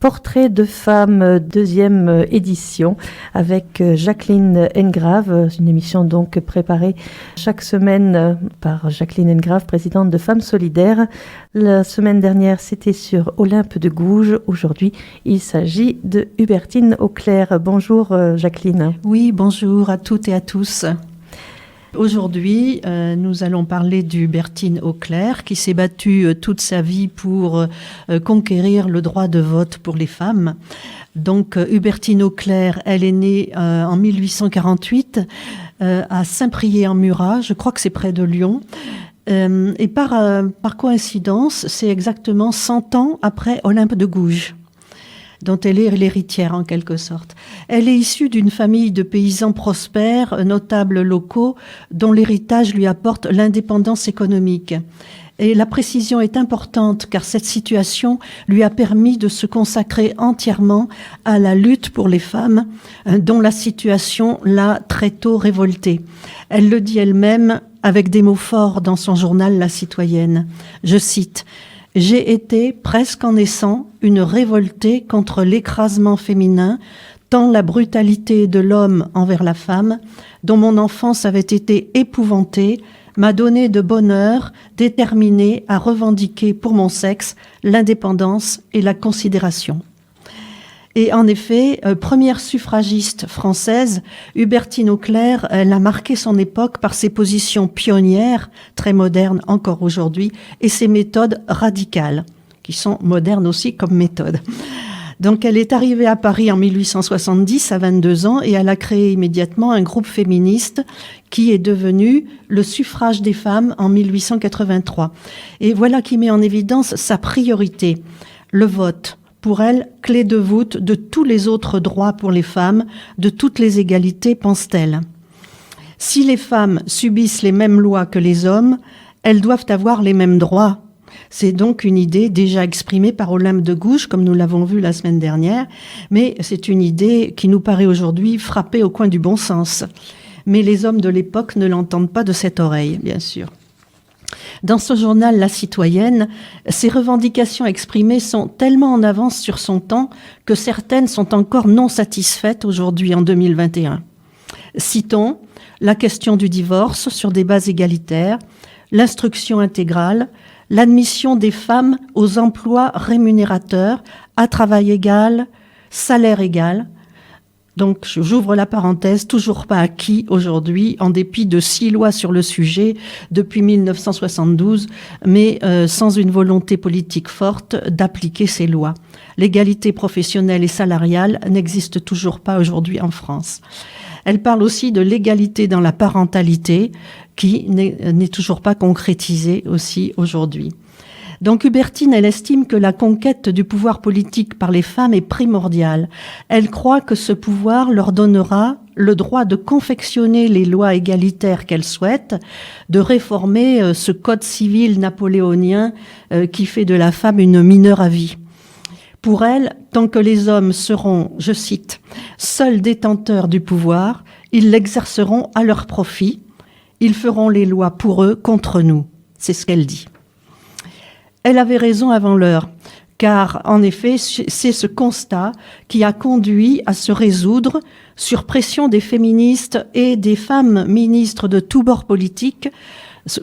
Portrait de femme, deuxième édition, avec Jacqueline Engrave, une émission donc préparée chaque semaine par Jacqueline Engrave, présidente de Femmes Solidaires. La semaine dernière, c'était sur Olympe de Gouges. Aujourd'hui, il s'agit de Hubertine Auclair. Bonjour Jacqueline. Oui, bonjour à toutes et à tous. Aujourd'hui, nous allons parler d'Hubertine Auclair qui s'est battue toute sa vie pour conquérir le droit de vote pour les femmes. Donc Hubertine Auclair, elle est née en 1848 à Saint-Priest-en-Murat, je crois que c'est près de Lyon. Et par coïncidence, c'est exactement 100 ans après Olympe de Gouges, dont elle est l'héritière en quelque sorte. Elle est issue d'une famille de paysans prospères, notables locaux, dont l'héritage lui apporte l'indépendance économique. Et la précision est importante car cette situation lui a permis de se consacrer entièrement à la lutte pour les femmes, dont la situation l'a très tôt révoltée. Elle le dit elle-même avec des mots forts dans son journal La Citoyenne. Je cite: « J'ai été, presque en naissant, une révoltée contre l'écrasement féminin, tant la brutalité de l'homme envers la femme, dont mon enfance avait été épouvantée, m'a donné de bonheur, déterminée à revendiquer pour mon sexe l'indépendance et la considération. » Et en effet, première suffragiste française, Hubertine Auclair, elle a marqué son époque par ses positions pionnières, très modernes encore aujourd'hui, et ses méthodes radicales, qui sont modernes aussi comme méthode. Donc elle est arrivée à Paris en 1870 à 22 ans et elle a créé immédiatement un groupe féministe qui est devenu le suffrage des femmes en 1883. Et voilà qui met en évidence sa priorité, le vote. Pour elle, clé de voûte de tous les autres droits pour les femmes, de toutes les égalités, pense-t-elle. Si les femmes subissent les mêmes lois que les hommes, elles doivent avoir les mêmes droits. C'est donc une idée déjà exprimée par Olympe de Gouges, comme nous l'avons vu la semaine dernière, mais c'est une idée qui nous paraît aujourd'hui frappée au coin du bon sens. Mais les hommes de l'époque ne l'entendent pas de cette oreille, bien sûr. Dans ce journal La Citoyenne, ces revendications exprimées sont tellement en avance sur son temps que certaines sont encore non satisfaites aujourd'hui en 2021. Citons la question du divorce sur des bases égalitaires, l'instruction intégrale, l'admission des femmes aux emplois rémunérateurs à travail égal, salaire égal. Donc, j'ouvre la parenthèse, toujours pas acquis aujourd'hui, en dépit de 6 lois sur le sujet depuis 1972, mais sans une volonté politique forte d'appliquer ces lois. L'égalité professionnelle et salariale n'existe toujours pas aujourd'hui en France. Elle parle aussi de l'égalité dans la parentalité, qui n'est toujours pas concrétisée aussi aujourd'hui. Donc Hubertine, elle estime que la conquête du pouvoir politique par les femmes est primordiale. Elle croit que ce pouvoir leur donnera le droit de confectionner les lois égalitaires qu'elle souhaite, de réformer ce code civil napoléonien qui fait de la femme une mineure à vie. Pour elle, tant que les hommes seront, je cite, « seuls détenteurs du pouvoir, ils l'exerceront à leur profit, ils feront les lois pour eux contre nous ». C'est ce qu'elle dit. Elle avait raison avant l'heure, car en effet, c'est ce constat qui a conduit à se résoudre, sur pression des féministes et des femmes ministres de tous bords politiques,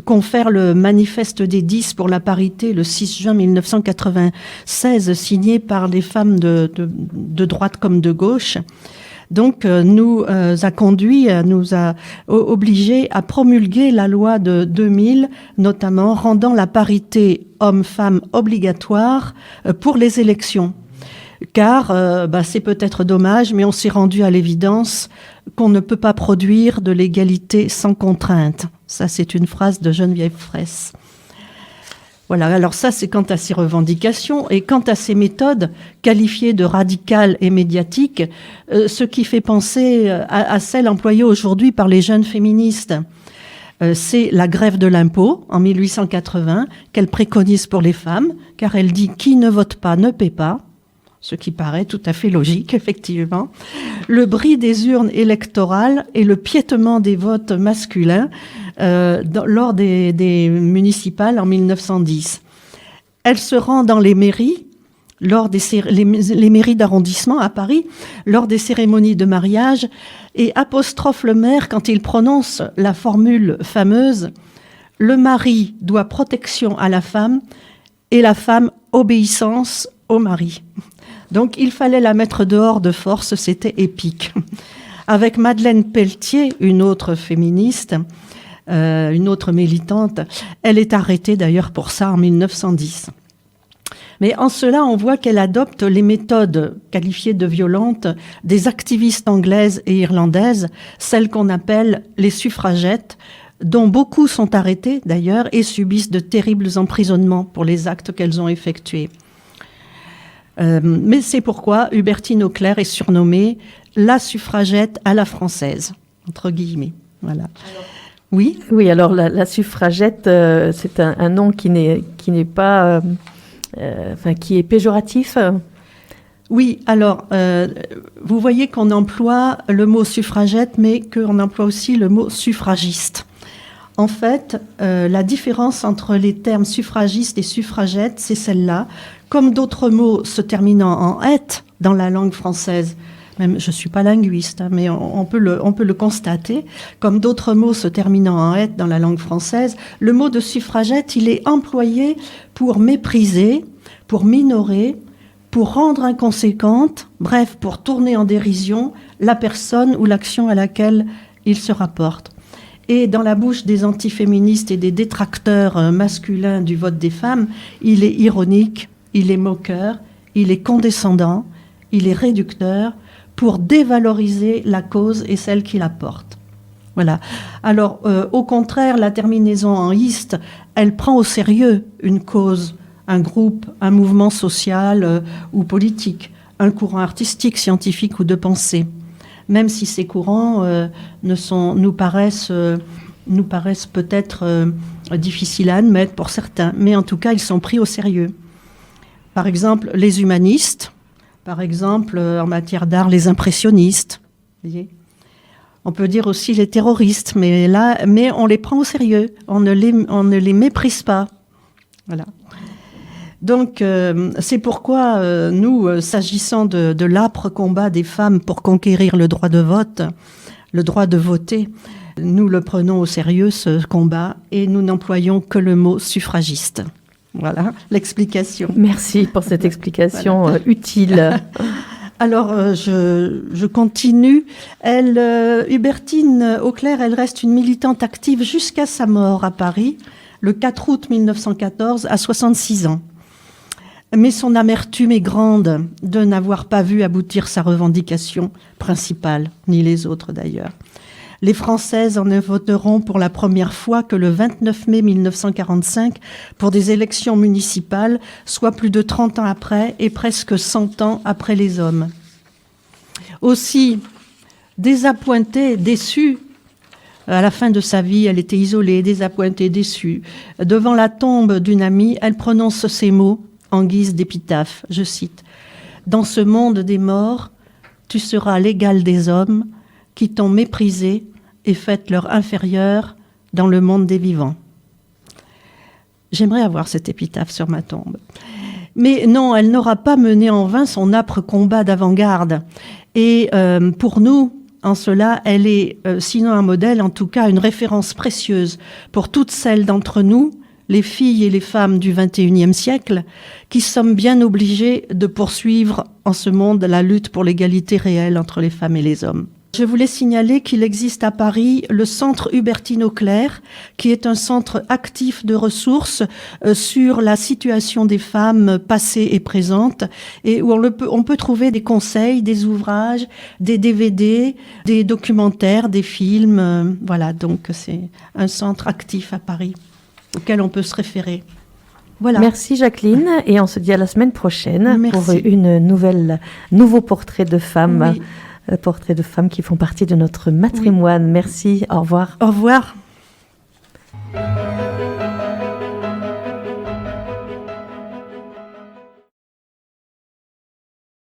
confère le manifeste des 10 pour la parité le 6 juin 1996, signé par les femmes de droite comme de gauche. Donc, nous a obligés à promulguer la loi de 2000, notamment rendant la parité homme-femme obligatoire pour les élections. Car, c'est peut-être dommage, mais on s'est rendu à l'évidence qu'on ne peut pas produire de l'égalité sans contrainte. Ça, c'est une phrase de Geneviève Fraisse. Voilà, alors ça, c'est quant à ses revendications. Et quant à ses méthodes, qualifiées de radicales et médiatiques, ce qui fait penser à celles employées aujourd'hui par les jeunes féministes. C'est la grève de l'impôt, en 1880, qu'elle préconise pour les femmes, car elle dit « qui ne vote pas ne paie pas », ce qui paraît tout à fait logique, effectivement. Le bris des urnes électorales et le piétement des votes masculins lors des municipales en 1910. Elle se rend dans les mairies lors les mairies d'arrondissement à Paris, lors des cérémonies de mariage, et apostrophe le maire quand il prononce la formule fameuse « Le mari doit protection à la femme et la femme obéissance au mari ». Donc il fallait la mettre dehors de force, c'était épique. Avec Madeleine Pelletier, une autre féministe, une autre militante, elle est arrêtée d'ailleurs pour ça en 1910. Mais en cela, on voit qu'elle adopte les méthodes qualifiées de violentes des activistes anglaises et irlandaises, celles qu'on appelle les suffragettes, dont beaucoup sont arrêtées d'ailleurs et subissent de terribles emprisonnements pour les actes qu'elles ont effectués. Mais c'est pourquoi Hubertine Auclert est surnommée la suffragette à la française, entre guillemets. Voilà. Oui. Oui, alors la suffragette, c'est un nom qui n'est pas, qui est péjoratif. Oui, alors vous voyez qu'on emploie le mot suffragette, mais qu'on emploie aussi le mot suffragiste. En fait, la différence entre les termes suffragiste et suffragette, c'est celle-là. Comme d'autres mots se terminant en « ette » dans la langue française, même je ne suis pas linguiste, hein, mais on peut le constater, comme d'autres mots se terminant en « ette » dans la langue française, le mot de suffragette, il est employé pour mépriser, pour minorer, pour rendre inconséquente, bref, pour tourner en dérision la personne ou l'action à laquelle il se rapporte. Et dans la bouche des antiféministes et des détracteurs masculins du vote des femmes, il est ironique, il est moqueur, il est condescendant, il est réducteur pour dévaloriser la cause et celle qui la porte. Voilà. Alors, au contraire, la terminaison en iste, elle prend au sérieux une cause, un groupe, un mouvement social ou politique, un courant artistique, scientifique ou de pensée. Même si ces courants nous paraissent peut-être difficiles à admettre pour certains, mais en tout cas, ils sont pris au sérieux. Par exemple, les humanistes, par exemple, en matière d'art, les impressionnistes. Vous voyez ? On peut dire aussi les terroristes, mais on les prend au sérieux, on ne les méprise pas. Voilà. Donc, c'est pourquoi nous, s'agissant de l'âpre combat des femmes pour conquérir le droit de vote, le droit de voter, nous le prenons au sérieux, ce combat, et nous n'employons que le mot suffragiste. Voilà l'explication. Merci pour cette explication voilà. Utile. Alors, je continue. Hubertine Auclert, elle reste une militante active jusqu'à sa mort à Paris, le 4 août 1914, à 66 ans. Mais son amertume est grande de n'avoir pas vu aboutir sa revendication principale, ni les autres d'ailleurs. Les Françaises en ne voteront pour la première fois que le 29 mai 1945 pour des élections municipales, soit plus de 30 ans après et presque 100 ans après les hommes. Aussi, désappointée, déçue, à la fin de sa vie, elle était isolée, désappointée, déçue. Devant la tombe d'une amie, elle prononce ces mots en guise d'épitaphe, je cite, « Dans ce monde des morts, tu seras l'égal des hommes qui t'ont méprisé et fait leur inférieur dans le monde des vivants. » J'aimerais avoir cette épitaphe sur ma tombe. Mais non, elle n'aura pas mené en vain son âpre combat d'avant-garde. Et pour nous, en cela, elle est, sinon un modèle, en tout cas une référence précieuse pour toutes celles d'entre nous, les filles et les femmes du XXIe siècle, qui sommes bien obligées de poursuivre en ce monde la lutte pour l'égalité réelle entre les femmes et les hommes. Je voulais signaler qu'il existe à Paris le centre Hubertine Auclert, qui est un centre actif de ressources sur la situation des femmes passées et présentes, et où on peut trouver des conseils, des ouvrages, des DVD, des documentaires, des films. Voilà, donc c'est un centre actif à Paris auquel on peut se référer. Voilà. Merci Jacqueline, et on se dit à la semaine prochaine. Merci. Pour nouveau portrait de femmes. Oui. Portraits de femmes qui font partie de notre matrimoine. Oui. Merci, au revoir. Au revoir.